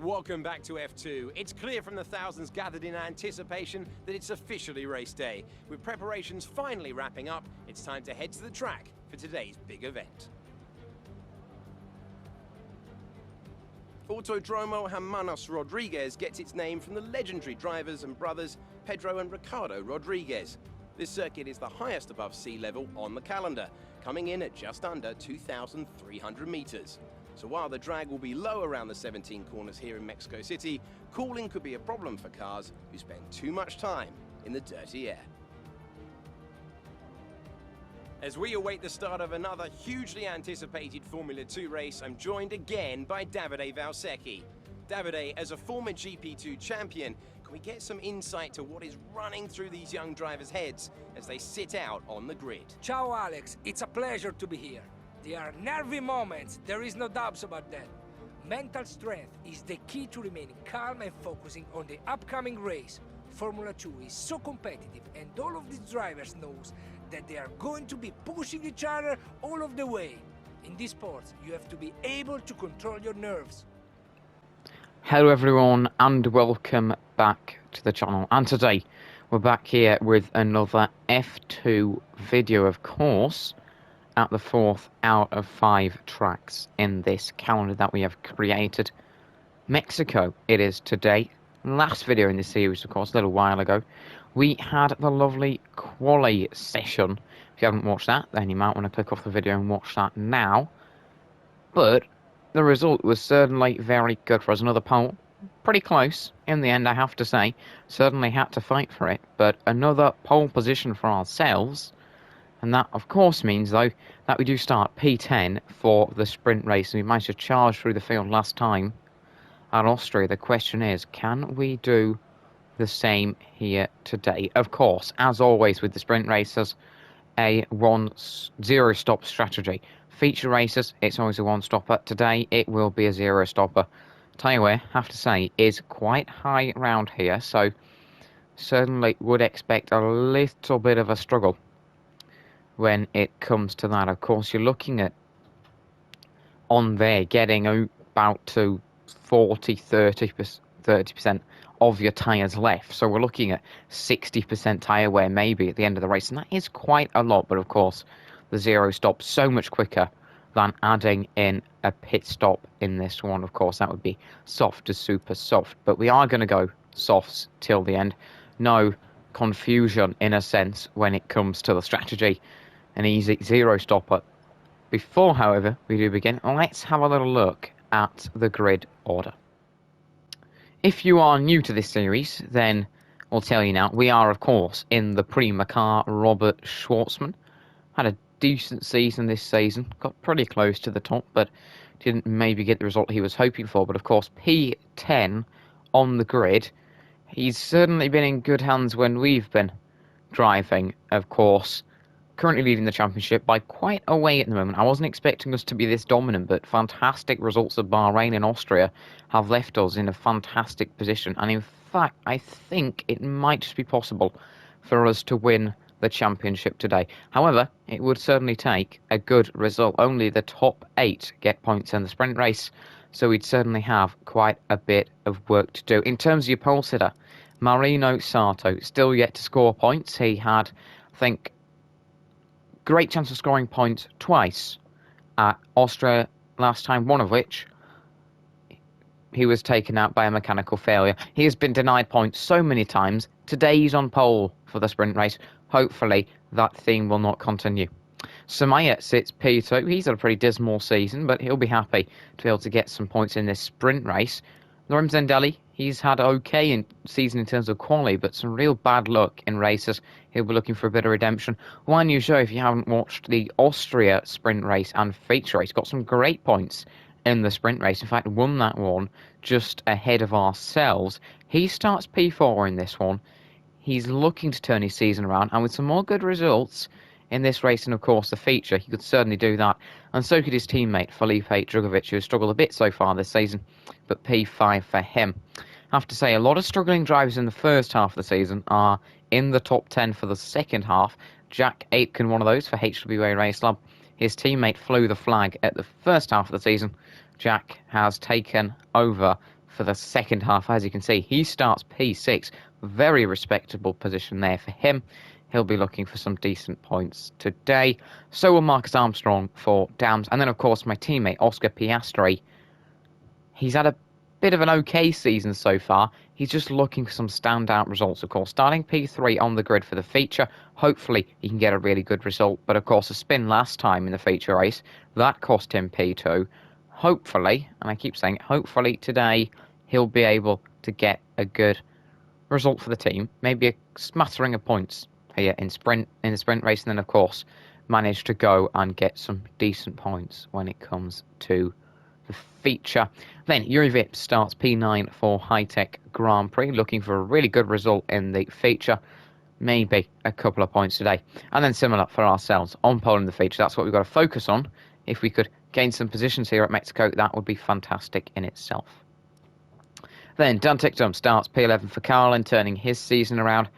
Welcome back to F2. It's clear from the thousands gathered in anticipation that it's officially race day. With preparations finally wrapping up, it's time to head to the track for today's big event. Autodromo Hermanos Rodriguez gets its name from the legendary drivers and brothers Pedro and Ricardo Rodriguez. This circuit is the highest above sea level on the calendar, coming in at just under 2,300 meters. So while the drag will be low around the 17 corners here in Mexico City, cooling could be a problem for cars who spend too much time in the dirty air. As we await the start of another hugely anticipated Formula 2 race, I'm joined again by Davide Valsecchi. Davide, as a former GP2 champion, can we get some insight to what is running through these young drivers' heads as they sit out on the grid? Ciao Alex, it's a pleasure to be here. There are nervy moments, there is no doubts about that. Mental strength is the key to remaining calm and focusing on the upcoming race. Formula 2 is so competitive and all of these drivers knows that they are going to be pushing each other all of the way. In this sport, you have to be able to control your nerves. Hello everyone and welcome back to the channel, and today we're back here with another F2 video, of course, at the 4th out of 5 tracks in this calendar that we have created. Mexico it is today. Last video in this series, of course, a little while ago, we had the lovely quali session. If you haven't watched that, then you might want to click off the video and watch that now. But the result was certainly very good for us. Another pole, pretty close in the end, I have to say. Certainly had to fight for it, but another pole position for ourselves. And that, of course, means, though, that we do start P10 for the sprint race. And we managed to charge through the field last time at Austria. The question is, can we do the same here today? Of course, as always with the sprint races, a 1-0-stop strategy. Feature races, it's always a one-stopper. Today, it will be a 0-stopper. Tyre, have to say, is quite high round here, so certainly would expect a little bit of a struggle when it comes to that. Of course, you're looking at on there getting about to 30% of your tyres left. So we're looking at 60% tyre wear maybe at the end of the race, and that is quite a lot. But of course, the 0 stop so much quicker than adding in a pit stop in this one. Of course, that would be soft to super soft, but we are going to go softs till the end. No confusion in a sense when it comes to the strategy. An easy 0-stopper. Before, however, we do begin, let's have a little look at the grid order. If you are new to this series, then I'll tell you now, we are, of course, in the Prima car. Robert Schwartzman had a decent season this season, got pretty close to the top, but didn't maybe get the result he was hoping for. But, of course, P10 on the grid. He's certainly been in good hands when we've been driving, of course. Currently leading the championship by quite a way at the moment. I wasn't expecting us to be this dominant, but fantastic results of Bahrain and Austria have left us in a fantastic position. And in fact, I think it might just be possible for us to win the championship today. However, it would certainly take a good result. Only the top 8 get points in the sprint race, so we'd certainly have quite a bit of work to do. In terms of your pole sitter, Marino Sato, still yet to score points. He had, I think, great chance of scoring points twice at Austria last time, one of which he was taken out by a mechanical failure. He has been denied points so many times. Today he's on pole for the sprint race. Hopefully that theme will not continue. Samaya sits P2. He's had a pretty dismal season, but he'll be happy to be able to get some points in this sprint race. Lorenz Zendelli, he's had okay season in terms of quali, but some real bad luck in races. He'll be looking for a bit of redemption. Juan Yuzo, if you haven't watched the Austria sprint race and feature race, got some great points in the sprint race. In fact, won that one just ahead of ourselves. He starts P4 in this one. He's looking to turn his season around, and with some more good results in this race and, of course, the feature, he could certainly do that. And so could his teammate, Felipe Drugovich, who has struggled a bit so far this season, but P5 for him. I have to say, a lot of struggling drivers in the first half of the season are in the top 10 for the second half. Jack Aitken, one of those for HWA Race Lab. His teammate flew the flag at the first half of the season. Jack has taken over for the second half. As you can see, he starts P6. Very respectable position there for him. He'll be looking for some decent points today. So will Marcus Armstrong for Dams. And then, of course, my teammate, Oscar Piastri. He's had a bit of an okay season so far. He's just looking for some standout results, of course. Starting P3 on the grid for the feature. Hopefully, he can get a really good result. But, of course, a spin last time in the feature race, that cost him P2. Hopefully, and I keep saying hopefully today, he'll be able to get a good result for the team. Maybe a smattering of points here in the sprint race. And then, of course, manage to go and get some decent points when it comes to the feature. Then Yuri Vips starts P9 for High-Tech Grand Prix, looking for a really good result in the feature. Maybe a couple of points today. And then similar for ourselves on pole in the feature. That's what we've got to focus on. If we could gain some positions here at Mexico, that would be fantastic in itself. Then Dan Ticktum starts P11 for Carlin, turning his season around.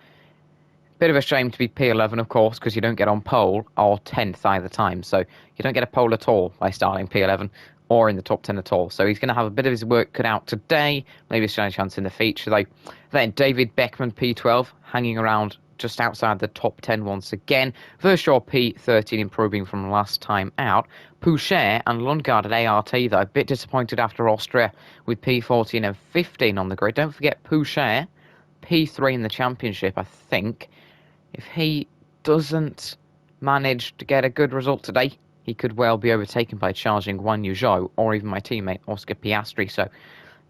Bit of a shame to be P11, of course, because you don't get on pole or 10th either time. So you don't get a pole at all by starting P11 or in the top 10 at all. So he's going to have a bit of his work cut out today. Maybe a chance in the feature, though. Then David Beckman, P12, hanging around just outside the top 10 once again. Vershaw, P13, improving from last time out. Pouchet and Lundgaard at ART, though, a bit disappointed after Austria with P14 and 15 on the grid. Don't forget Pouchet, P3 in the championship, I think. If he doesn't manage to get a good result today, he could well be overtaken by charging Guan Yu Zhou or even my teammate Oscar Piastri. So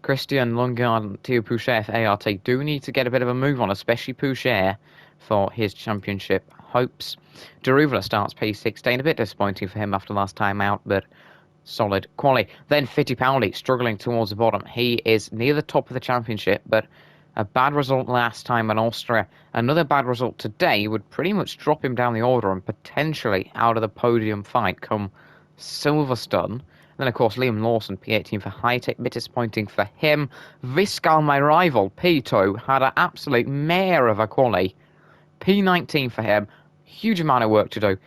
Christian Lundgaard and Theo Pouchet for ART do need to get a bit of a move on, especially Pouchet for his championship hopes. Daruvula starts P16, a bit disappointing for him after last time out, but solid quali. Then Fittipaldi struggling towards the bottom. He is near the top of the championship, but a bad result last time in Austria. Another bad result today would pretty much drop him down the order and potentially out of the podium fight come Silverstone. Then, of course, Liam Lawson, P18 for High-Tech. Bit disappointing for him. Viscal, my rival, P2, had an absolute mare of a quali. P19 for him. Huge amount of work to do.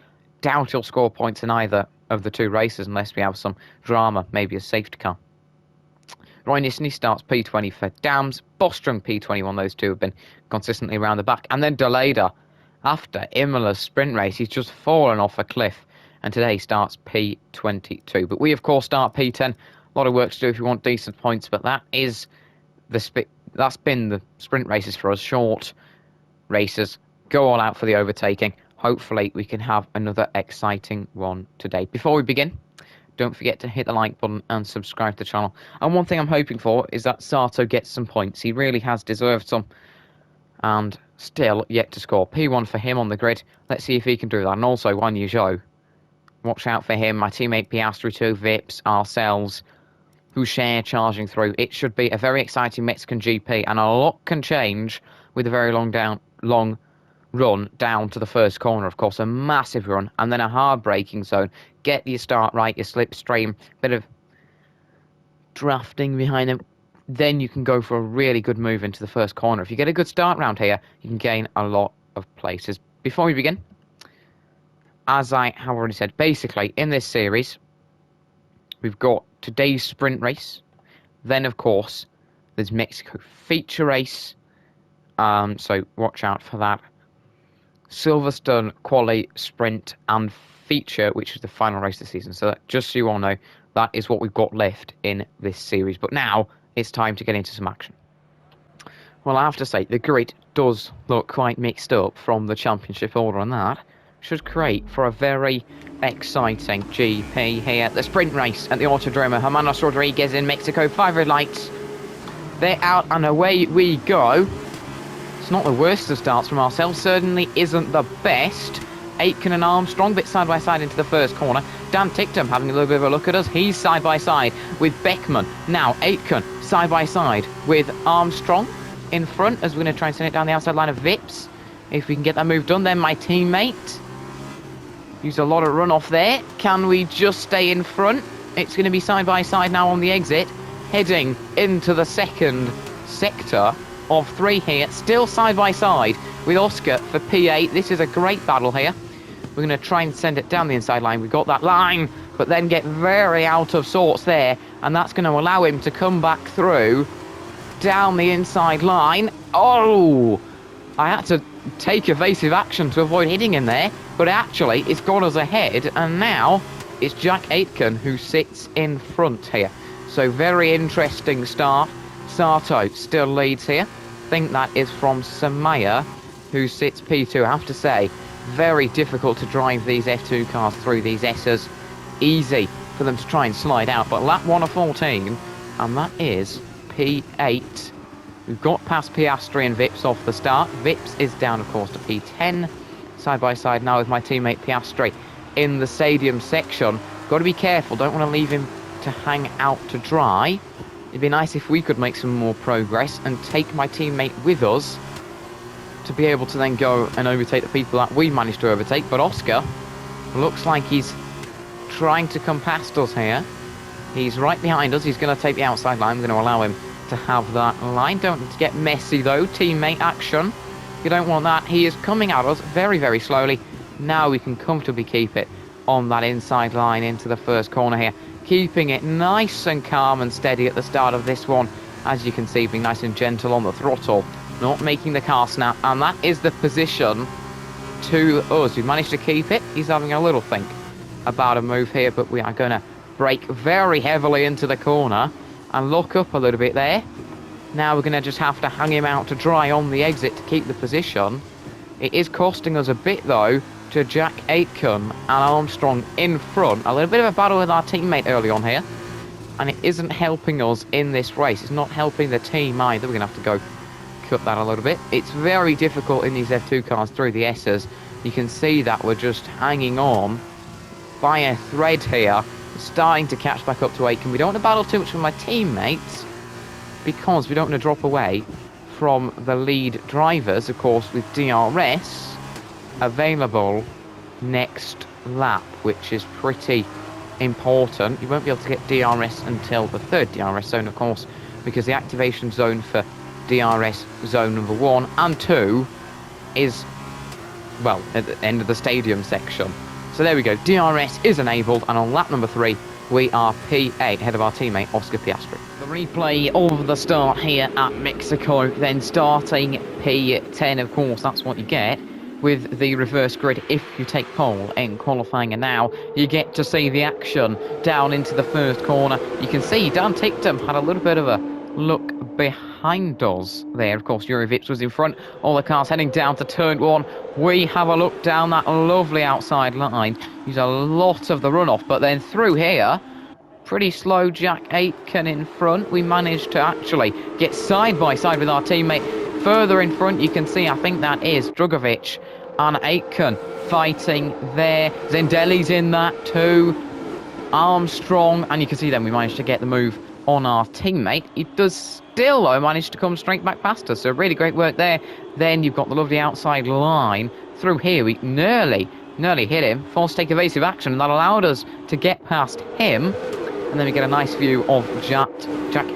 Doubt he'll score points in either of the two races unless we have some drama, maybe a safety car. Roy Nissany starts P20 for Dams. Bostrom P21, those two have been consistently around the back. And then Deleda, after Imola's sprint race, he's just fallen off a cliff. And today he starts P22. But we, of course, start P10. A lot of work to do if you want decent points, but that's been the sprint races for us. Short races. Go all out for the overtaking. Hopefully we can have another exciting one today. Before we begin, don't forget to hit the like button and subscribe to the channel. And one thing I'm hoping for is that Sato gets some points. He really has deserved some. And still yet to score. P1 for him on the grid. Let's see if he can do that. And also Guan Yu Zhou. Watch out for him. My teammate Piastri too. Vips, ourselves. Pouchet charging through. It should be a very exciting Mexican GP. And a lot can change with a very long run down to the first corner, of course, a massive run, and then a hard braking zone. Get your start right, your slipstream, bit of drafting behind them, then you can go for a really good move into the first corner. If you get a good start round here, you can gain a lot of places. Before we begin, as I have already said, basically in this series, we've got today's sprint race, then of course there's Mexico feature race, so watch out for that. Silverstone, quali, sprint, and feature, which is the final race of the season. So that, just so you all know, that is what we've got left in this series. But now it's time to get into some action. Well, I have to say, the grid does look quite mixed up from the championship order, and that should create for a very exciting GP here. The sprint race at the Autodromo Hermanos Rodriguez in Mexico. 5 red lights. They're out and away we go. It's not the worst of starts from ourselves, certainly isn't the best. Aitken and Armstrong, bit side by side into the first corner. Dan Ticktum having a little bit of a look at us. He's side by side with Beckman. Now Aitken side by side with Armstrong in front as we're going to try and send it down the outside line of Vips. If we can get that move done, then my teammate used a lot of runoff there. Can we just stay in front? It's going to be side by side now on the exit, heading into the second sector of 3 here, still side by side with Oscar for P8. This is a great battle here. We're going to try and send it down the inside line. We've got that line, but then get very out of sorts there, and that's going to allow him to come back through down the inside line. Oh! I had to take evasive action to avoid hitting him there, but actually it's got us ahead, and now it's Jack Aitken who sits in front here. So very interesting start. Sato still leads here. I think that is from Samaya, who sits P2. I have to say, very difficult to drive these F2 cars through these S's. Easy for them to try and slide out, but lap 1 of 14, and that is P8. We've got past Piastri and Vips off the start. Vips is down, of course, to P10. Side by side now with my teammate Piastri in the stadium section. Got to be careful, don't want to leave him to hang out to dry. It'd be nice if we could make some more progress and take my teammate with us to be able to then go and overtake the people that we managed to overtake. But Oscar looks like he's trying to come past us here. He's right behind us. He's going to take the outside line. I'm going to allow him to have that line. Don't need to get messy though. Teammate action. You don't want that. He is coming at us very, very slowly. Now we can comfortably keep it on that inside line into the first corner here. Keeping it nice and calm and steady at the start of this one. As you can see, being nice and gentle on the throttle. Not making the car snap. And that is the position to us. We managed to keep it. He's having a little think about a move here, but we are going to brake very heavily into the corner and lock up a little bit there. Now we're going to just have to hang him out to dry on the exit to keep the position. It is costing us a bit though to Jack Aitken and Armstrong in front. A little bit of a battle with our teammate early on here, and it isn't helping us in this race. It's not helping the team either. We're going to have to go cut that a little bit. It's very difficult in these F2 cars through the S's. You can see that we're just hanging on by a thread here, starting to catch back up to Aitken. We don't want to battle too much with my teammates because we don't want to drop away from the lead drivers, of course, with DRS available next lap, which is pretty important. You won't be able to get DRS until the third DRS zone, of course, because the activation zone for DRS zone number 1 and 2 is, well, at the end of the stadium section. So there we go, DRS is enabled, and on lap number 3, we are P8, ahead of our teammate Oscar Piastri. The replay of the start here at Mexico, then starting P10, of course, that's what you get with the reverse grid if you take pole in qualifying, and now you get to see the action down into the first corner. You can see Dan Ticktum had a little bit of a look behind us there. Of course, Eurovips was in front. All the cars heading down to turn 1. We have a look down that lovely outside line. Use a lot of the runoff, but then through here, pretty slow Jack Aitken in front. We managed to actually get side by side with our teammate. Further in front, you can see, I think that is Drugovic and Aitken fighting there. Zendelli's in that too. Armstrong, and you can see then we managed to get the move on our teammate. He does still, though, manage to come straight back past us, so really great work there. Then you've got the lovely outside line. Through here, we nearly hit him. False take evasive action, and that allowed us to get past him. And then we get a nice view of Jack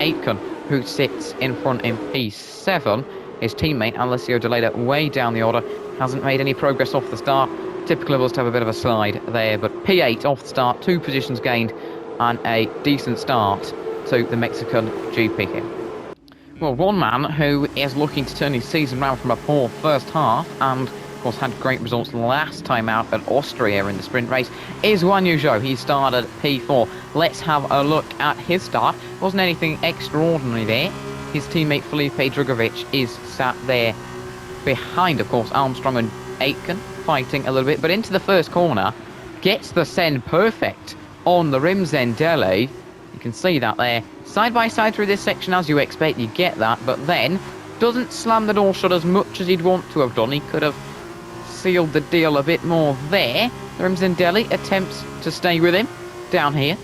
Aitken, who sits in front in P7. His teammate, Alessio Deleda, way down the order, hasn't made any progress off the start. Typical of us to have a bit of a slide there, but P8 off the start, 2 positions gained, and a decent start to the Mexican GP here. Well, one man who is looking to turn his season round from a poor first half, and of course had great results last time out at Austria in the sprint race, is Guan Yu Zhou. He started P4. Let's have a look at his start. Wasn't anything extraordinary there. His teammate Felipe Drugovic is sat there behind, of course, Armstrong and Aitken fighting a little bit, but into the first corner, gets the send perfect on the rim Zendelli. You can see that there. Side by side through this section, as you expect, you get that, but then doesn't slam the door shut as much as he'd want to have done. He could have sealed the deal a bit more there. The rim Zendelli attempts to stay with him down here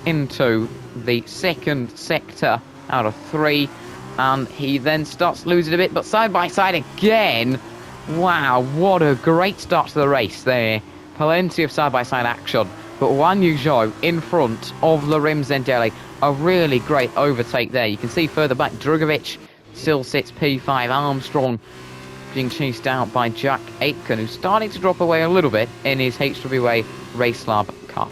into the second sector out of 3. And he then starts losing a bit, but side by side again. Wow, what a great start to the race there. Plenty of side by side action. But Guan Yu Zhou in front of Larim Zendelli. A really great overtake there. You can see further back, Drugovic still sits P5. Armstrong being chased out by Jack Aitken, who's starting to drop away a little bit in his HWA Race Lab car.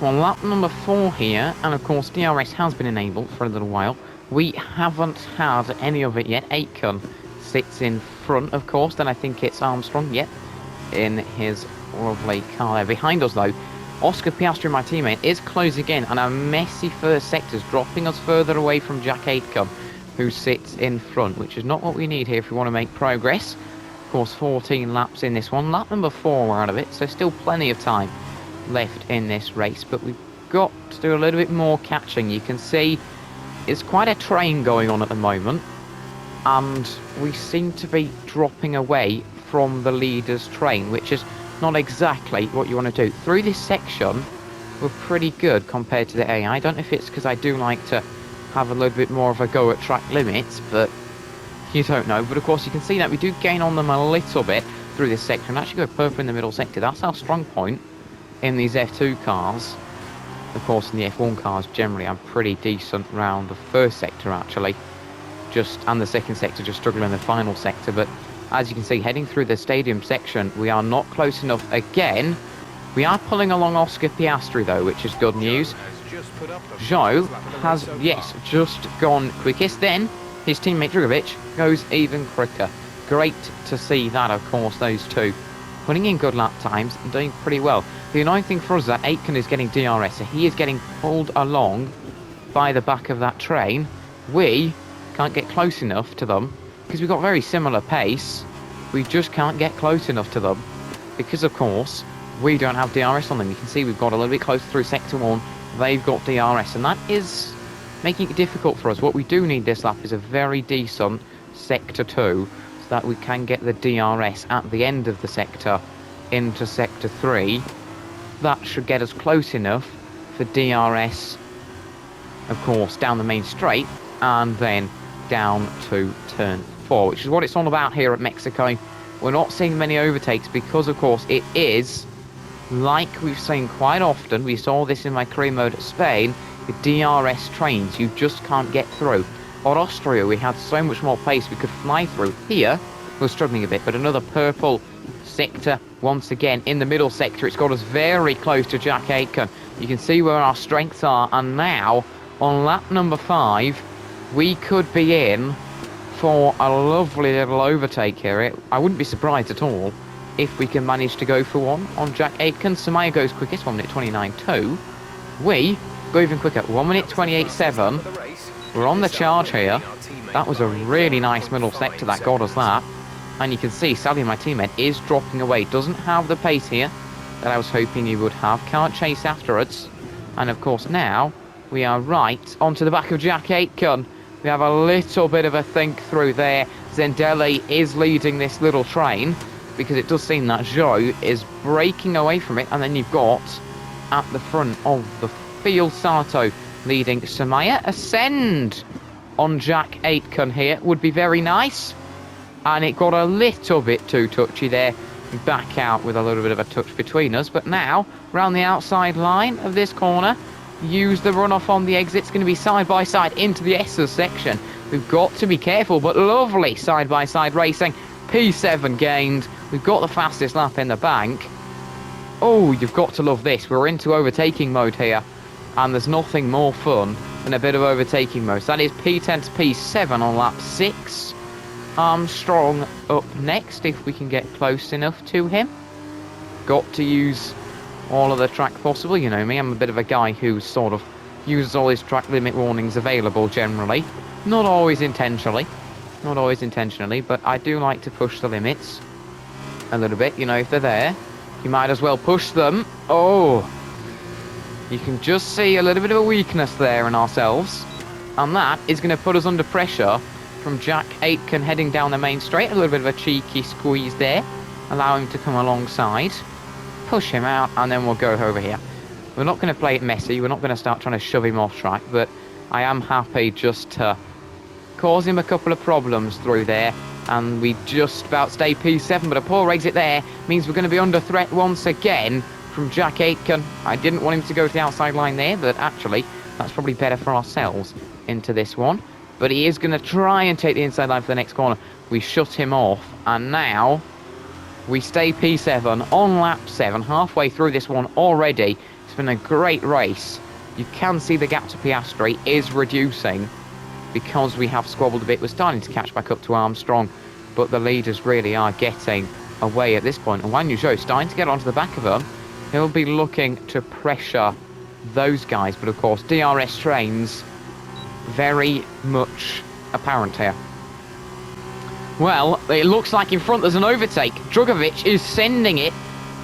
Well, lap number 4 here, and of course DRS has been enabled for a little while. We haven't had any of it yet. Aitken sits in front, of course, then I think it's Armstrong, yep, in his lovely car there. Behind us, though, Oscar Piastri, my teammate, is closing in, and a messy first sector is dropping us further away from Jack Aitken, who sits in front, which is not what we need here if we want to make progress. Of course, 14 laps in this one. Lap number 4 we're out of it, so still plenty of time left in this race, but we've got to do a little bit more catching. You can see it's quite a train going on at the moment, and we seem to be dropping away from the leader's train, which is not exactly what you want to do. Through this section, we're pretty good compared to the AI. I don't know if it's because I do like to have a little bit more of a go at track limits, but you don't know. But of course, you can see that we do gain on them a little bit through this sector, and actually go purple in the middle sector. That's our strong point in these F2 cars. Of course, in the F1 cars, generally, I'm pretty decent round the first sector, actually. And the second sector, just struggling in the final sector. But as you can see, heading through the stadium section, we are not close enough again. We are pulling along Oscar Piastri, though, which is good news. Zhou has, yes, just gone quickest. Then his teammate Drugovic goes even quicker. Great to see that, of course, those two putting in good lap times and doing pretty well. The annoying thing for us is that Aitken is getting DRS, so he is getting pulled along by the back of that train. We can't get close enough to them because we've got very similar pace. We just can't get close enough to them because, of course, we don't have DRS on them. You can see we've got a little bit closer through sector 1. They've got DRS, and that is making it difficult for us. What we do need this lap is a very decent sector 2 so that we can get the DRS at the end of the sector into sector 3. That should get us close enough for DRS, of course, down the main straight and then down to turn 4, which is what it's all about here at Mexico. We're not seeing many overtakes because, of course, it is, like we've seen quite often, we saw this in my career mode at Spain, the DRS trains, you just can't get through. At Austria, we had so much more pace we could fly through. Here, we're struggling a bit, but another purple sector once again in the middle sector. It's got us very close to Jack Aitken. You can see where our strengths are, and now on lap number 5 we could be in for a lovely little overtake here. I wouldn't be surprised at all if we can manage to go for one on Jack Aitken. Samaya goes quickest, 1 minute 29.2. We go even quicker, 1 minute 28.7. We're on the charge here. That was a really nice middle sector that got us that. And you can see Sally, my teammate, is dropping away. Doesn't have the pace here that I was hoping he would have. Can't chase afterwards. And of course now we are right onto the back of Jack Aitken. We have a little bit of a think through there. Zendelli is leading this little train because it does seem that Zhou is breaking away from it. And then you've got at the front of the field Sato leading Samaya. Ascend on Jack Aitken here would be very nice. And it got a little bit too touchy there. Back out with a little bit of a touch between us. But now, round the outside line of this corner, use the runoff on the exit. It's going to be side-by-side into the S's section. We've got to be careful, but lovely side-by-side racing. P7 gained. We've got the fastest lap in the bank. Oh, you've got to love this. We're into overtaking mode here. And there's nothing more fun than a bit of overtaking mode. So that is P10 to P7 on lap 6. Armstrong up next, if we can get close enough to him. Got to use all of the track possible. You know me, I'm a bit of a guy who sort of uses all his track limit warnings available generally. Not always intentionally. But I do like to push the limits a little bit. You know, if they're there, you might as well push them. Oh, you can just see a little bit of a weakness there in ourselves. And that is going to put us under pressure from Jack Aitken heading down the main straight. A little bit of a cheeky squeeze there. Allow him to come alongside. Push him out, and then we'll go over here. We're not going to play it messy. We're not going to start trying to shove him off track, but I am happy just to cause him a couple of problems through there. And we just about stay P7, but a poor exit there means we're going to be under threat once again from Jack Aitken. I didn't want him to go to the outside line there, but actually that's probably better for ourselves into this one. But he is going to try and take the inside line for the next corner. We shut him off, and now we stay P7 on lap 7, halfway through this one already. It's been a great race. You can see the gap to Piastri is reducing because we have squabbled a bit. We're starting to catch back up to Armstrong, but the leaders really are getting away at this point. And Wang Yuzhou starting to get onto the back of them. He'll be looking to pressure those guys, but of course DRS trains very much apparent here. Well, it looks like in front there's an overtake. Drugovich is sending it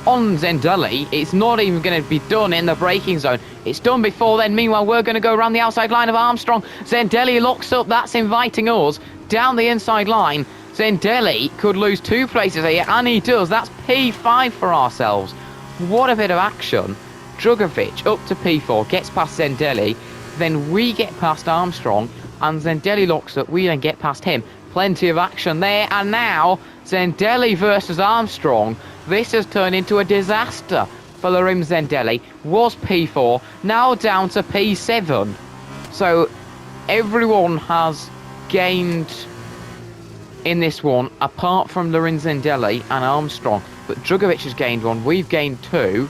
on Zendelli. It's not even going to be done in the braking zone. It's done before then. Meanwhile, we're going to go around the outside line of Armstrong. Zendelli locks up. That's inviting us down the inside line. Zendelli could lose 2 places here, and he does. That's P5 for ourselves. What a bit of action. Drugovich up to P4, gets past Zendelli. Then we get past Armstrong, and Zendelli locks up. We then get past him. Plenty of action there, and now Zendelli versus Armstrong. This has turned into a disaster for Larim Zendelli. Was P4, now down to P7. So everyone has gained in this one, apart from Larim Zendelli and Armstrong. But Drugovich has gained 1, we've gained 2.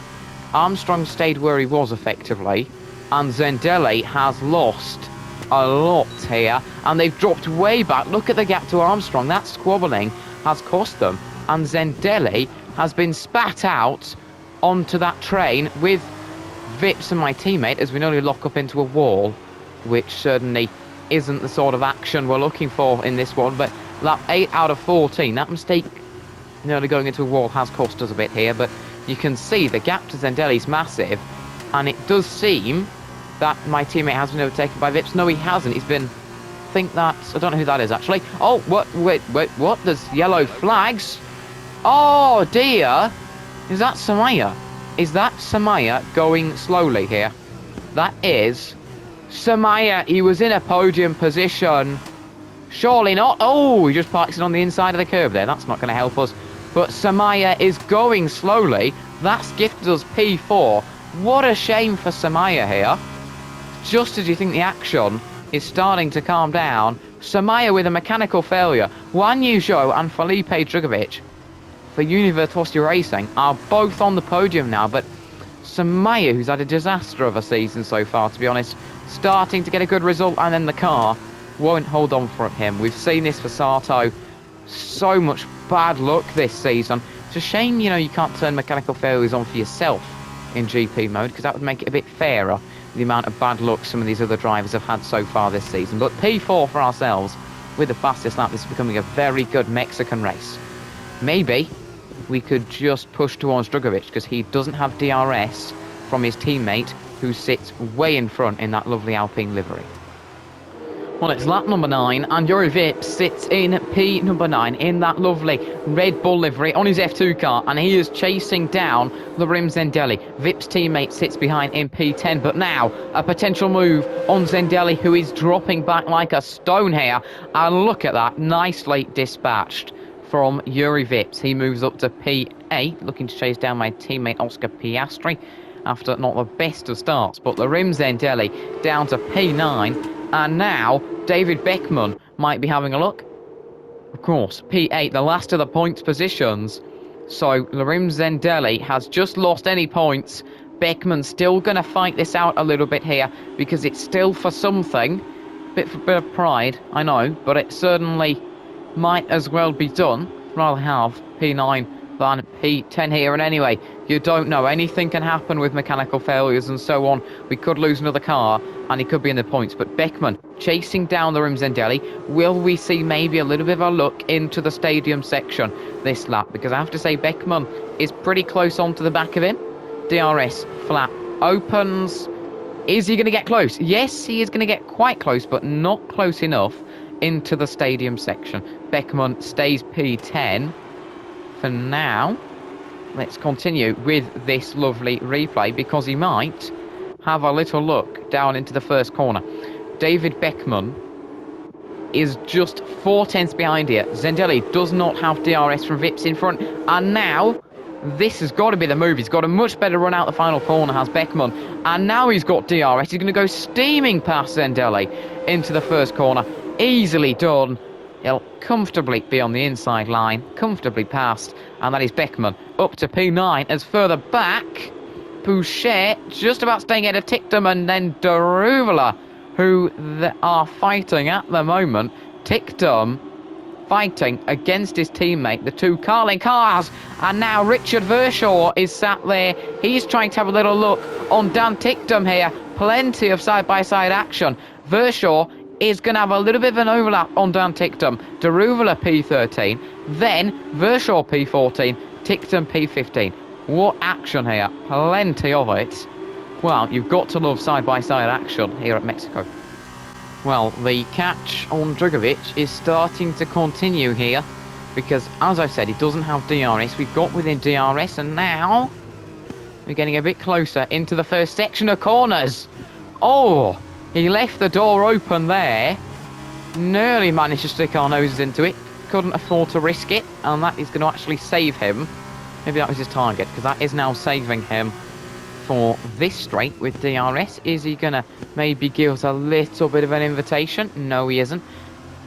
Armstrong stayed where he was effectively, and Zendelli has lost a lot here, and they've dropped way back. Look at the gap to Armstrong. That squabbling has cost them, and Zendelli has been spat out onto that train with Vips and my teammate as we nearly lock up into a wall, which certainly isn't the sort of action we're looking for in this one. But lap 8 out of 14, that mistake nearly going into a wall has cost us a bit here, but you can see the gap to Zendelli is massive, and it does seem that my teammate has been overtaken by Vips. No, he hasn't. He's been... I don't know who that is, actually. Oh, wait, what? There's yellow flags. Oh, dear. Is that Samaya? Is that Samaya going slowly here? That is Samaya. He was in a podium position. Surely not. Oh, he just parks it on the inside of the curb there. That's not going to help us. But Samaya is going slowly. That's gifted us P4. What a shame for Samaya here. Just as you think the action is starting to calm down, Samaya with a mechanical failure. Wang Yuzhou and Felipe Drugovich for Univirtuosity Racing are both on the podium now, but Samaya, who's had a disaster of a season so far, to be honest, starting to get a good result, and then the car won't hold on for him. We've seen this for Sato. So much bad luck this season. It's a shame, you know, you can't turn mechanical failures on for yourself in GP mode, because that would make it a bit fairer, the amount of bad luck some of these other drivers have had so far this season. But P4 for ourselves with the fastest lap. This is becoming a very good Mexican race. Maybe we could just push towards Drugovich, because he doesn't have DRS from his teammate, who sits way in front in that lovely Alpine livery. Well, it's lap number 9, and Juri Vips sits in P number 9 in that lovely Red Bull livery on his F2 car, and he is chasing down Larim Zendelli. Vips' teammate sits behind in P10, but now a potential move on Zendelli, who is dropping back like a stone here. And look at that, nicely dispatched from Juri Vips. He moves up to P8, looking to chase down my teammate Oscar Piastri after not the best of starts. But Larim Zendelli down to P9. And now, David Beckman might be having a look. Of course, P8, the last of the points positions. So, Larim Zendelli has just lost any points. Beckman's still going to fight this out a little bit here, because it's still for something. Bit of pride, I know, but it certainly might as well be done. Rather have P9 than P10 here. And anyway, you don't know. Anything can happen with mechanical failures and so on. We could lose another car, and he could be in the points. But Beckman chasing down Larim Zendelli. Will we see maybe a little bit of a look into the stadium section this lap? Because I have to say, Beckman is pretty close onto the back of him. DRS flap opens. Is he going to get close? Yes, he is going to get quite close, but not close enough into the stadium section. Beckman stays P10 for now. Let's continue with this lovely replay, because he might have a little look down into the first corner. David Beckman is just 4 tenths behind here. Zendelli does not have DRS from Vips in front, and now this has got to be the move. He's got a much better run out the final corner, has Beckman, and now he's got DRS. He's going to go steaming past Zendelli into the first corner. Easily done. He'll comfortably be on the inside line, comfortably past, and that is Beckman up to P9 as further back Pouchet just about staying ahead of Tictum, and then Daruvula, who are fighting at the moment. Tictum fighting against his teammate, the two Carlin cars, and now Richard Vershaw is sat there. He's trying to have a little look on Dan Tictum here. Plenty of side-by-side action. Vershaw is going to have a little bit of an overlap on Dan Tictum. Daruvula P13, then Vershaw P14, Tictum P15. What action here? Plenty of it. Well, you've got to love side-by-side action here at Mexico. Well, the catch on Drugovich is starting to continue here because, as I said, he doesn't have DRS. We've got within DRS, and now we're getting a bit closer into the first section of corners. Oh, he left the door open there. Nearly managed to stick our noses into it. Couldn't afford to risk it, and that is going to actually save him. Maybe that was his target, because that is now saving him for this straight with DRS. Is he going to maybe give us a little bit of an invitation? No, he isn't.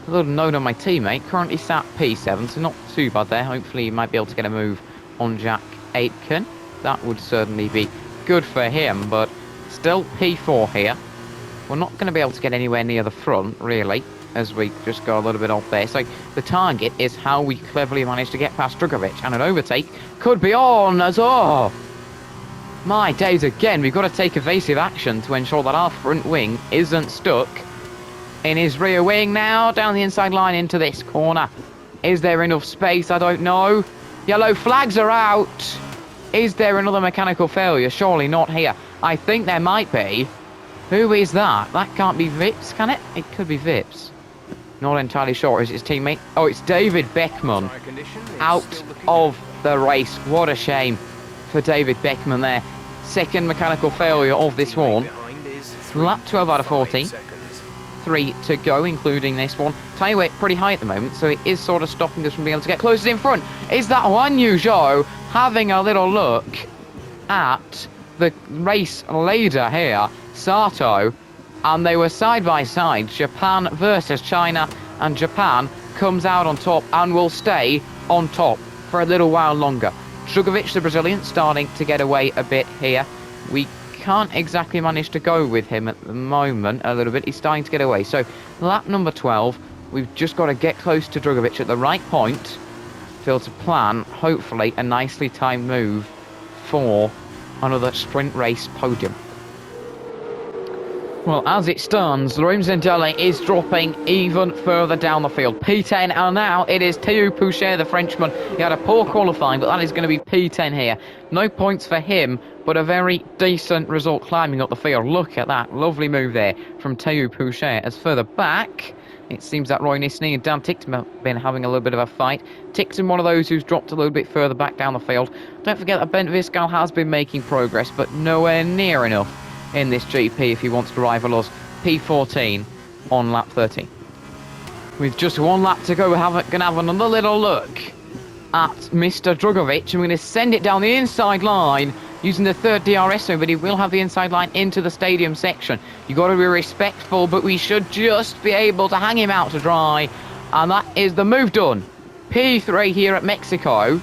A little note on my teammate, currently sat P7, so not too bad there. Hopefully he might be able to get a move on Jack Aitken. That would certainly be good for him, but still P4 here. We're not going to be able to get anywhere near the front, really, as we just go a little bit off there. So the target is how we cleverly manage to get past Drugovich, and an overtake could be on as well. My days again, we've got to take evasive action to ensure that our front wing isn't stuck in his rear wing. Now down the inside line into this corner. Is there enough space? I don't know. Yellow flags are out. Is there another mechanical failure? Surely not here. I think there might be. Who is that? That can't be Vips, can it? It could be Vips. Not entirely sure. Is it his teammate? Oh, it's David Beckman out of the race. What a shame for David Beckman there. Second mechanical failure of this one. Lap 12 out of 14. 3 to go, including this one. Tyre weight pretty high at the moment, so it is sort of stopping us from being able to get closer in front. Is that Guan Yu Zhou having a little look at the race leader here, Sato? And they were side by side, Japan versus China, and Japan comes out on top and will stay on top for a little while longer. Drugovich, the Brazilian, starting to get away a bit here. We can't exactly manage to go with him at the moment a little bit. He's starting to get away. So lap number 12, we've just got to get close to Drugovich at the right point to be able to plan, hopefully, a nicely timed move for another sprint race podium. Well, as it stands, Lorenzo Zendele is dropping even further down the field. P10, and now it is Théo Pouchet, the Frenchman. He had a poor qualifying, but that is going to be P10 here. No points for him, but a very decent result climbing up the field. Look at that lovely move there from Théo Pouchet. As further back, it seems that Roy Nisny and Dan Tictum have been having a little bit of a fight. Tictum, one of those who's dropped a little bit further back down the field. Don't forget that Bent Viscal has been making progress, but nowhere near enough in this GP if he wants to rival us. P14 on lap 13. With just one lap to go, we're going to have another little look at Mr. Drugovich, and we're going to send it down the inside line using the third DRS zone, but he will have the inside line into the stadium section. You've got to be respectful, but we should just be able to hang him out to dry, and that is the move done. P3 here at Mexico.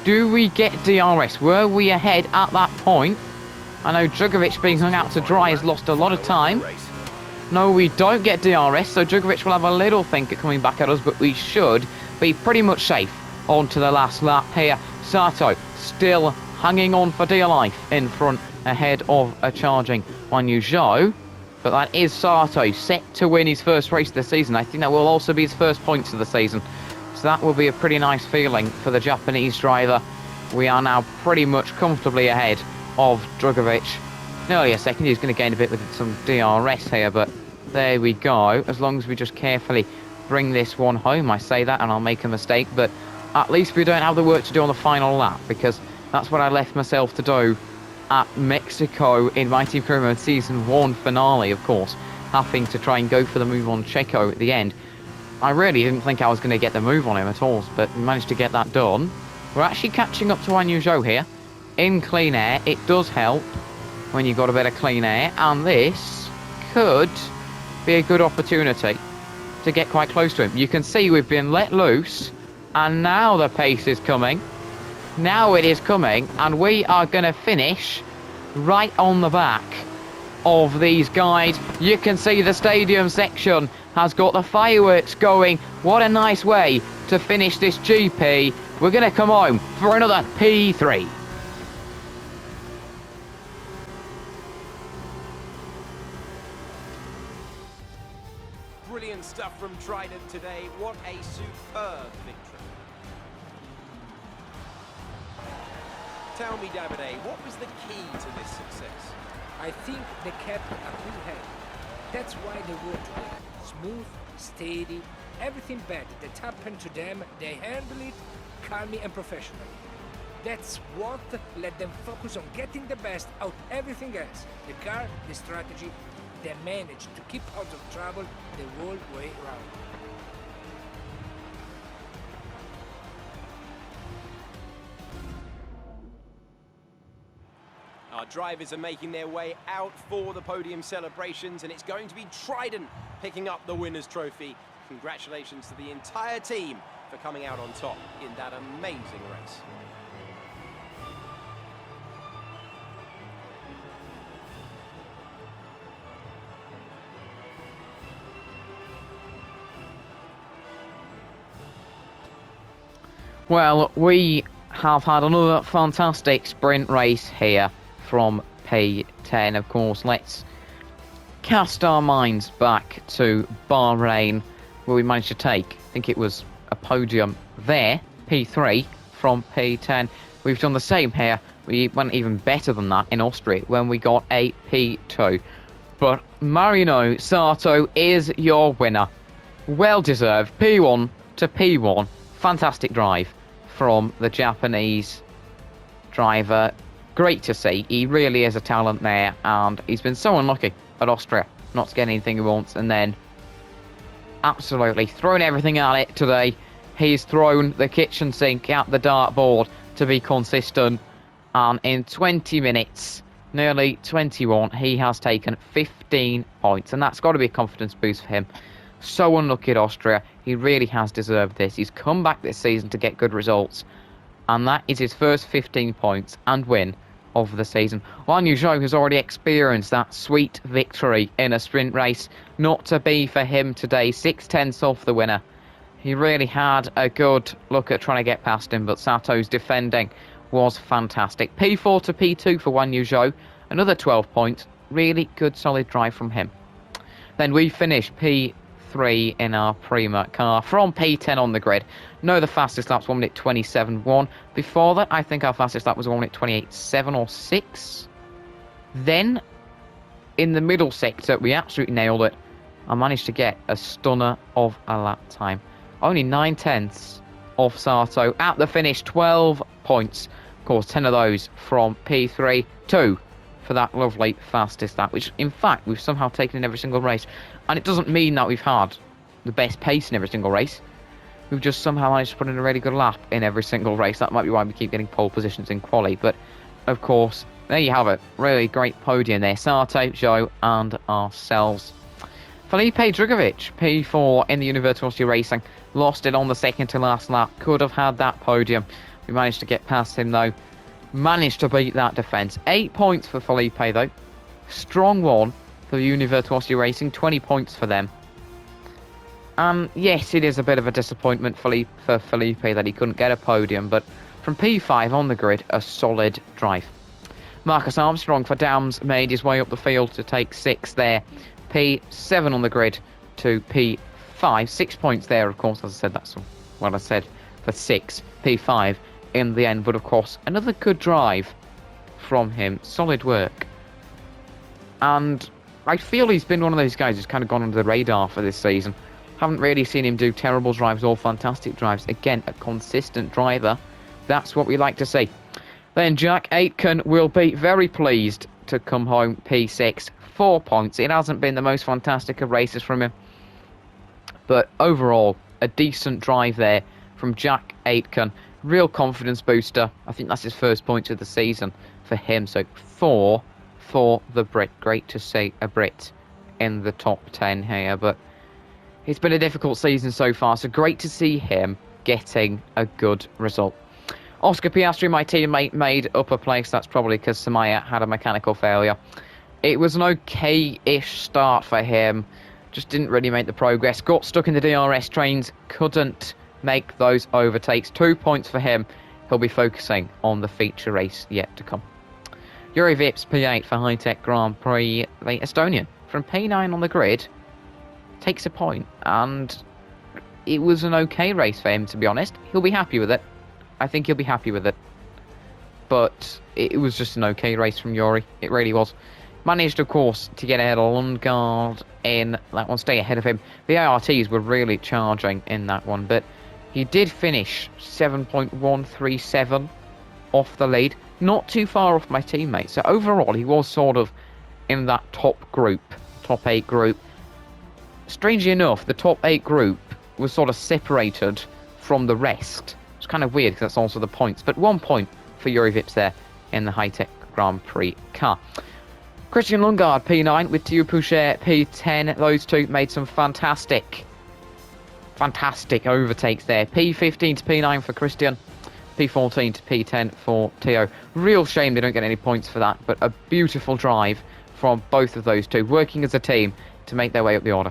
Do we get DRS? Were we ahead at that point? I know Drugovich being hung out to dry has lost a lot of time. No, we don't get DRS, so Drugovich will have a little think at coming back at us, but we should be pretty much safe on to the last lap here. Sato still hanging on for dear life in front ahead of a charging Guan Yu Zhou. But that is Sato set to win his first race of the season. I think that will also be his first points of the season. So that will be a pretty nice feeling for the Japanese driver. We are now pretty much comfortably ahead of Drugovich. Nearly a second, he's going to gain a bit with some DRS here, but there we go. As long as we just carefully bring this one home, I say that and I'll make a mistake, but at least we don't have the work to do on the final lap, because that's what I left myself to do at Mexico in my Team Career Mode Season 1 finale, of course, having to try and go for the move on Checo at the end. I really didn't think I was going to get the move on him at all, but we managed to get that done. We're actually catching up to Guan Yu Zhou here. In clean air, it does help when you've got a bit of clean air, and this could be a good opportunity to get quite close to him. You can see we've been let loose, and now the pace is coming. Now it is coming, and we are going to finish right on the back of these guys. You can see the stadium section has got the fireworks going. What a nice way to finish this GP. We're going to come home for another P3. Brilliant stuff from Trident today. What a superb victory. Tell me, Davide, what was the key to this success? I think they kept a cool head. That's why they won today. Smooth, steady, everything bad that happened to them, they handle it calmly and professionally. That's what let them focus on getting the best out of everything else. The car, the strategy, they managed to keep out of trouble the whole way around. Our drivers are making their way out for the podium celebrations, and it's going to be Trident picking up the winner's trophy. Congratulations to the entire team for coming out on top in that amazing race. Well, we have had another fantastic sprint race here from P10. Of course, let's cast our minds back to Bahrain, where we managed to take, I think it was a podium there, P3 from P10. We've done the same here. We went even better than that in Austria when we got a P2. But Marino Sato is your winner. Well deserved. P1 to P1. Fantastic drive from the Japanese driver. Great to see. He really is a talent there, and he's been so unlucky at Austria not to get anything he wants, and then absolutely thrown everything at it today. He's thrown the kitchen sink at the dartboard to be consistent, and in 20 minutes, nearly 21, he has taken 15 points, and that's got to be a confidence boost for him. So unlucky at Austria. He really has deserved this. He's come back this season to get good results, and that is his first 15 points and win of the season. Guan Yu Zhou has already experienced that sweet victory in a sprint race. Not to be for him today. 6/10 off the winner. He really had a good look at trying to get past him, but Sato's defending was fantastic. P4 to P2 for Guan Yu Zhou. Another 12 points. Really good solid drive from him. Then we finish P3 in our Prima car from P10 on the grid. No, the fastest lap's 1 minute 27.1. Before that, I think our fastest lap was 1 minute 28.7 or 6. Then, in the middle sector, we absolutely nailed it. I managed to get a stunner of a lap time. Only 9/10 off Sato. At the finish, 12 points. Of course, 10 of those from P3. 2 for that lovely fastest lap, which, in fact, we've somehow taken in every single race. And it doesn't mean that we've had the best pace in every single race. We've just somehow managed to put in a really good lap in every single race. That might be why we keep getting pole positions in quali. But, of course, there you have it. Really great podium there. Sato, Zhou, and ourselves. Felipe Drugovich, P4 in the Universal Racing. Lost it on the second to last lap. Could have had that podium. We managed to get past him, though. Managed to beat that defence. 8 points for Felipe, though. Strong one for the Universal Racing. 20 points for them. Yes, it is a bit of a disappointment for Felipe that he couldn't get a podium, but from P5 on the grid, a solid drive. Marcus Armstrong for Dams made his way up the field to take 6 there. P7 on the grid to P5. 6 points there, of course, as I said, that's what I said for 6. P5 in the end, but of course, another good drive from him. Solid work. And I feel he's been one of those guys who's kind of gone under the radar for this season. Haven't really seen him do terrible drives or fantastic drives. Again, a consistent driver. That's what we like to see. Then Jack Aitken will be very pleased to come home P6. 4 points. It hasn't been the most fantastic of races from him. But overall, a decent drive there from Jack Aitken. Real confidence booster. I think that's his first point of the season for him. So 4 for the Brit. Great to see a Brit in the top 10 here. But it's been a difficult season so far, so great to see him getting a good result. Oscar Piastri, my teammate, made upper place. That's probably because Samaya had a mechanical failure. It was an okay-ish start for him. Just didn't really make the progress. Got stuck in the DRS trains. Couldn't make those overtakes. 2 points for him. He'll be focusing on the feature race yet to come. Yuri Vips, P8 for High Tech Grand Prix. The Estonian, from P9 on the grid, takes a point. And it was an okay race for him, to be honest. He'll be happy with it. I think he'll be happy with it. But it was just an okay race from Yuri. It really was. Managed, of course, to get ahead of Lundgaard in that one, stay ahead of him. The ARTs were really charging in that one, but he did finish 7.137 off the lead. Not too far off my teammate. So overall, he was sort of in that top 8 group. Strangely enough, the top 8 group was sort of separated from the rest. It's kind of weird because that's also the points. But 1 point for Yuri Vips there in the High Tech Grand Prix car. Christian Lundgaard, P9, with Thieu Pouchet, P10. Those two made some fantastic overtakes there. P15 to P9 for Christian. P14 to P10 for Theo. Real shame they don't get any points for that, but a beautiful drive from both of those two, working as a team to make their way up the order.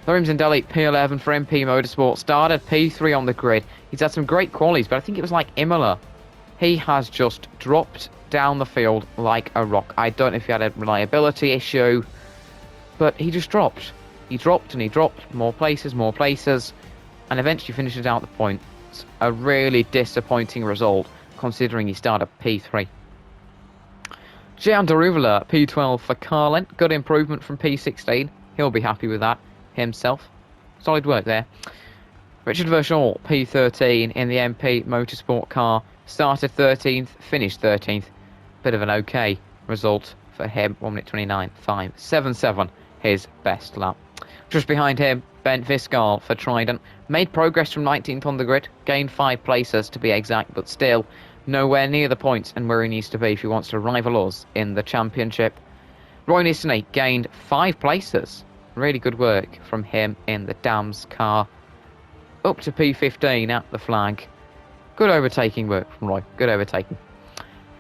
Lorim Zendelli, P11 for MP Motorsport, started P3 on the grid. He's had some great qualities, but I think it was like Imola. He has just dropped down the field like a rock. I don't know if he had a reliability issue, but he just dropped. He dropped and he dropped, more places, and eventually finishes out the points. A really disappointing result, considering he started P3. Jean Daruvula, P12 for Carlin. Good improvement from P16. He'll be happy with that himself. Solid work there. Richard Verschoor, P13 in the MP Motorsport car. Started 13th, finished 13th. Bit of an okay result for him. 1 minute 29.577, his best lap. Just behind him, Bent Viscal for Trident. Made progress from 19th on the grid. Gained 5 places to be exact, but still nowhere near the points and where he needs to be if he wants to rival us in the championship. Roy Nissany gained 5 places. Really good work from him in the Dams car. Up to P15 at the flag. Good overtaking work from Roy. Good overtaking.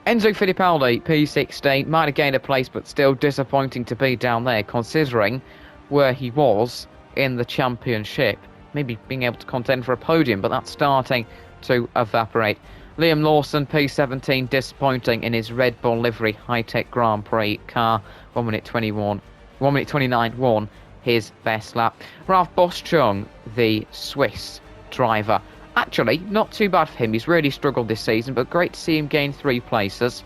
Enzo Fittipaldi, P16. Might have gained a place, but still disappointing to be down there, considering where he was in the championship. Maybe being able to contend for a podium, but that's starting to evaporate. Liam Lawson, P17, disappointing in his Red Bull livery high-tech Grand Prix car. 1 minute 29.1, his best lap. Ralph Boschung, the Swiss driver. Actually, not too bad for him. He's really struggled this season, but great to see him gain 3 places.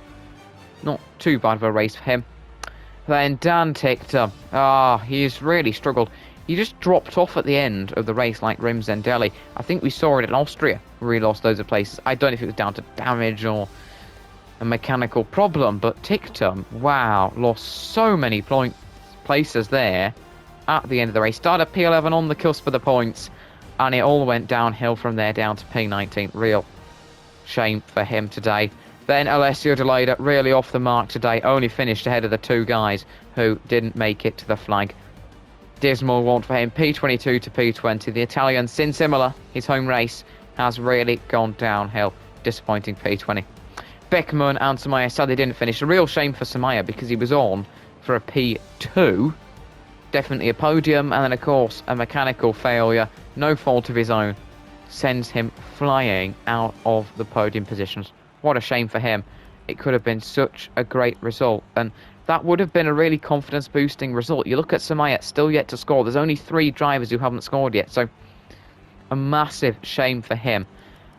Not too bad of a race for him. Then Dan Ticktum. He's really struggled. He just dropped off at the end of the race like Rim Zendelli. I think we saw it in Austria, where he lost loads of places. I don't know if it was down to damage or a mechanical problem, but Ticktum, wow, lost so many places there at the end of the race. Started P11 on the cusp of the points, and it all went downhill from there down to P19. Real shame for him today. Then Alessio De Leda, really off the mark today, only finished ahead of the 2 guys who didn't make it to the flag. Dismal one for him, P22 to P20. The Italian, since Imola, his home race, has really gone downhill. Disappointing P20. Beckman and Samaya sadly didn't finish. A real shame for Samaya because he was on for a P2. Definitely a podium, and then of course a mechanical failure, no fault of his own, sends him flying out of the podium positions. What a shame for him. It could have been such a great result, and that would have been a really confidence-boosting result. You look at Samaya, still yet to score. There's only 3 drivers who haven't scored yet, so a massive shame for him.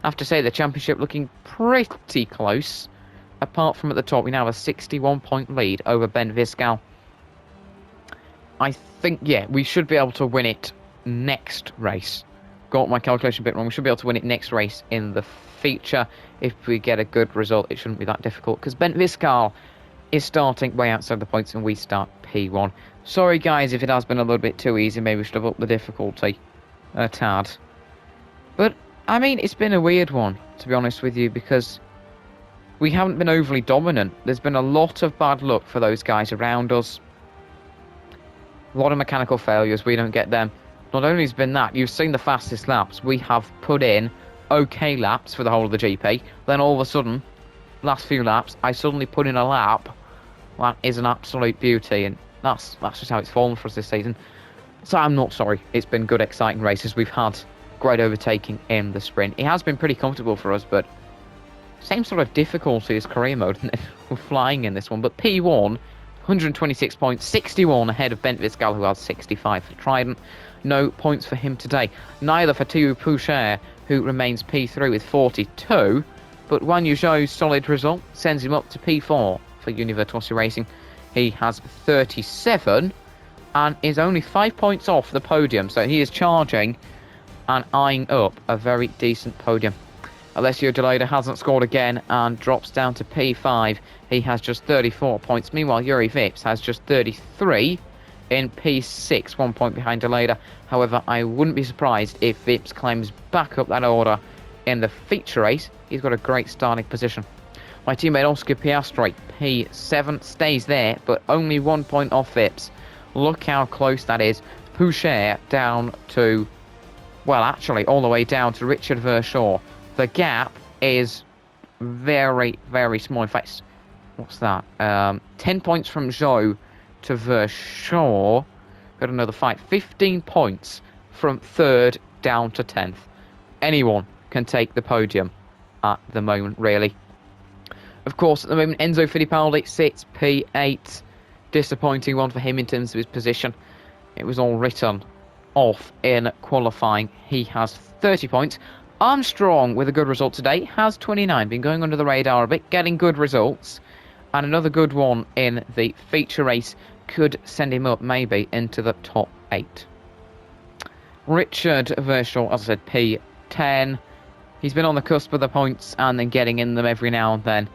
I have to say, the championship looking pretty close. Apart from at the top, we now have a 61-point lead over Ben Viscal. I think, yeah, we should be able to win it next race. Got my calculation a bit wrong. We should be able to win it next race in the feature. If we get a good result, it shouldn't be that difficult, because Bent Viscal is starting way outside the points and we start P1. Sorry guys if it has been a little bit too easy. Maybe we should have upped the difficulty a tad. But, I mean, it's been a weird one, to be honest with you, because we haven't been overly dominant. There's been a lot of bad luck for those guys around us. A lot of mechanical failures, we don't get them. Not only has been that, you've seen the fastest laps. We have put in okay laps for the whole of the GP. Then all of a sudden, last few laps, I suddenly put in a lap that is an absolute beauty, and that's just how it's fallen for us this season. So I'm not sorry. It's been good, exciting races. We've had great overtaking in the sprint. It has been pretty comfortable for us, but same sort of difficulty as career mode. We're flying in this one. But P1, 126 points, 61 ahead of Bent Viscal, who has 65 for Trident. No points for him today. Neither for Thieu Pouchet, who remains P3 with 42. But Guan Yu Zhou's solid result sends him up to P4 for Univirtuosi Racing. He has 37 and is only 5 points off the podium. So he is charging and eyeing up a very decent podium. Alessio De Leda hasn't scored again and drops down to P5. He has just 34 points. Meanwhile, Yuri Vips has just 33 in P6, 1 point behind De Leda. However, I wouldn't be surprised if Vips climbs back up that order in the feature race. He's got a great starting position. My teammate Oscar Piastri, P7, stays there, but only 1 point off Vips. Look how close that is. Pouchet down to, well, actually, all the way down to Richard Verschoor. The gap is very, very small. In fact, what's that? 10 points from Zhou to Verschoor. Got another fight. 15 points from 3rd down to 10th. Anyone can take the podium at the moment, really. Of course, at the moment, Enzo Fittipaldi sits P8. Disappointing one for him in terms of his position. It was all written off in qualifying. He has 30 points. Armstrong, with a good result today, has 29. Been going under the radar a bit, getting good results. And another good one in the feature race could send him up, maybe, into the top 8. Richard Verschoor, as I said, P10. He's been on the cusp of the points and then getting in them every now and then.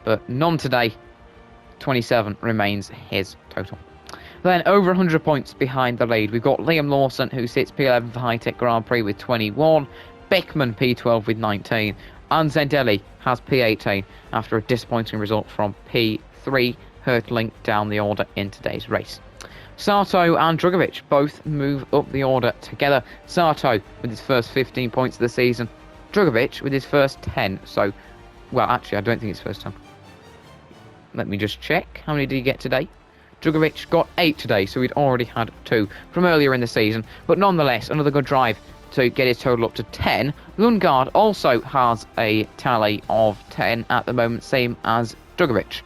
But none today. 27 remains his total. Then over 100 points behind the lead. We've got Liam Lawson, who sits P11 for High Tech Grand Prix with 21. Beckman P12 with 19. And Zendelli has P18 after a disappointing result from P3, hurtling down the order in today's race. Sato and Drugovich both move up the order together. Sato with his first 15 points of the season. Drugovich with his first 10. So, well, actually, I don't think it's first 10. Let me just check. How many did he get today? Drugovich got 8 today, so he'd already had 2 from earlier in the season. But nonetheless, another good drive to get his total up to 10. Lundgaard also has a tally of 10 at the moment, same as Drugovich.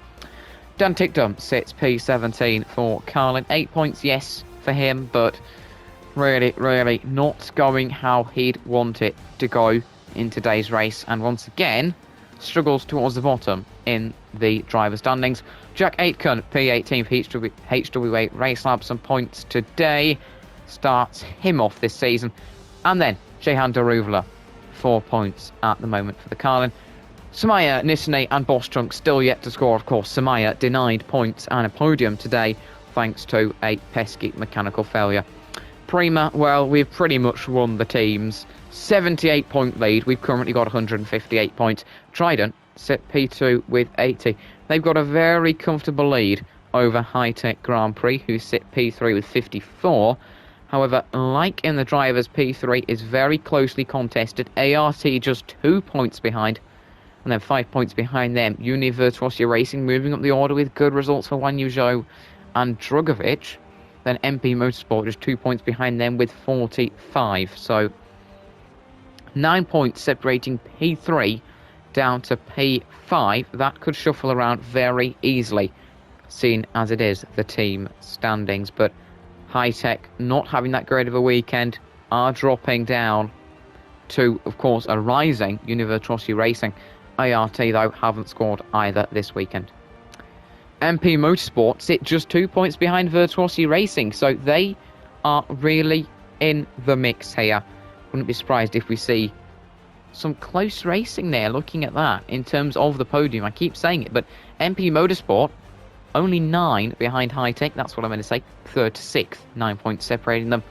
Dan Tickdom sits P17 for Carlin. 8 points, yes, for him, but really, really not going how he'd want it to go in today's race. And once again, struggles towards the bottom in the driver standings. Jack Aitken, P18 for HWA Race Lab. Some points today. Starts him off this season. And then Jehan Daruvla, 4 points at the moment for the Carlin. Samaya, Nissany and Bostrunk still yet to score, of course. Samaya denied points and a podium today thanks to a pesky mechanical failure. Prima, well, we've pretty much won the teams. 78 point lead. We've currently got 158 points. Trident sit P2 with 80. They've got a very comfortable lead over High Tech Grand Prix, who sit P3 with 54. However, like in the drivers, P3 is very closely contested. ART just 2 points behind. And then 5 points behind them. Univirtuosi Racing moving up the order with good results for Guan Yu Zhou and Drugovich. Then MP Motorsport just 2 points behind them with 45. So 9 points separating P3 down to P5. That could shuffle around very easily, seen as it is the team standings. But High Tech, not having that great of a weekend, are dropping down to, of course, a rising Univirtuosi Racing. ART, though, haven't scored either this weekend. MP Motorsport sit just 2 points behind Virtuosi Racing, so they are really in the mix here. Wouldn't be surprised if we see some close racing there, looking at that, in terms of the podium. I keep saying it, but MP Motorsport, only 9 behind High Tech, that's what I'm going to say, 3rd to 6th, 9 points separating them.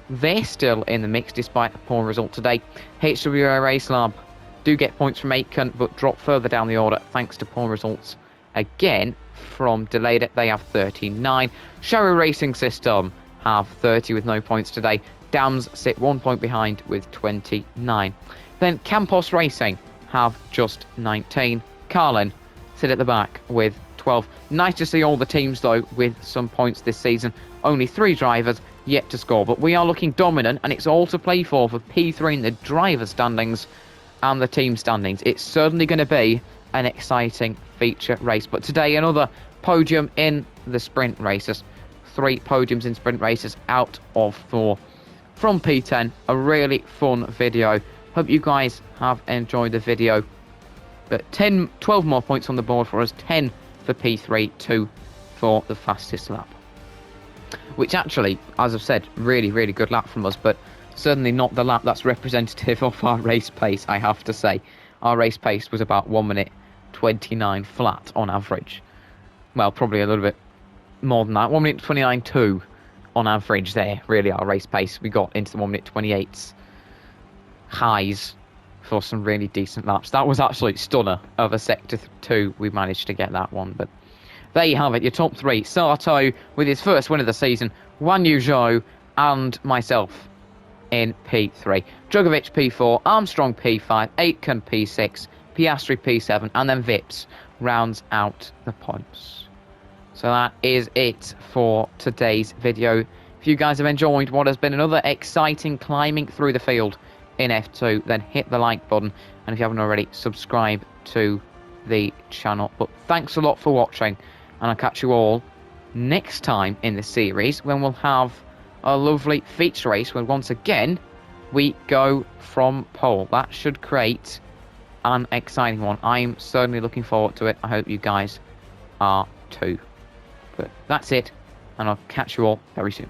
They're still in the mix despite a poor result today. HWA Race Lab do get points from Aitken, but drop further down the order thanks to poor results again from De Leda. They have 39. Showa Racing System have 30 with no points today. Dams sit 1 point behind with 29. Then Campos Racing have just 19. Carlin sit at the back with 12. Nice to see all the teams, though, with some points this season. Only 3 drivers yet to score, but we are looking dominant, and it's all to play for P3 in the driver standings and the team standings. It's certainly going to be an exciting feature race. But today, another podium in the sprint races. 3 podiums in sprint races out of 4 from P10. A really fun video. Hope you guys have enjoyed the video. But 12 more points on the board for us. 10 for P3, 2 for the fastest lap. Which actually, as I've said, really, really good lap from us, but certainly not the lap that's representative of our race pace, I have to say. Our race pace was about 1 minute 29 flat on average. Well, probably a little bit more than that. 1 minute 29.2 on average there, really, our race pace. We got into the 1 minute 28s highs for some really decent laps. That was absolute stunner of a Sector 2. We managed to get that one, but there you have it, your top 3. Sato with his first win of the season, Guan Yu Zhou, and myself in P3. Drugovich P4, Armstrong P5, Aitken P6, Piastri P7, and then Vips rounds out the points. So that is it for today's video. If you guys have enjoyed what has been another exciting climbing through the field in F2, then hit the like button, and if you haven't already, subscribe to the channel. But thanks a lot for watching, and I'll catch you all next time in the series when we'll have a lovely feature race where once again we go from pole. That should create an exciting one. I'm certainly looking forward to it. I hope you guys are too. But that's it, and I'll catch you all very soon.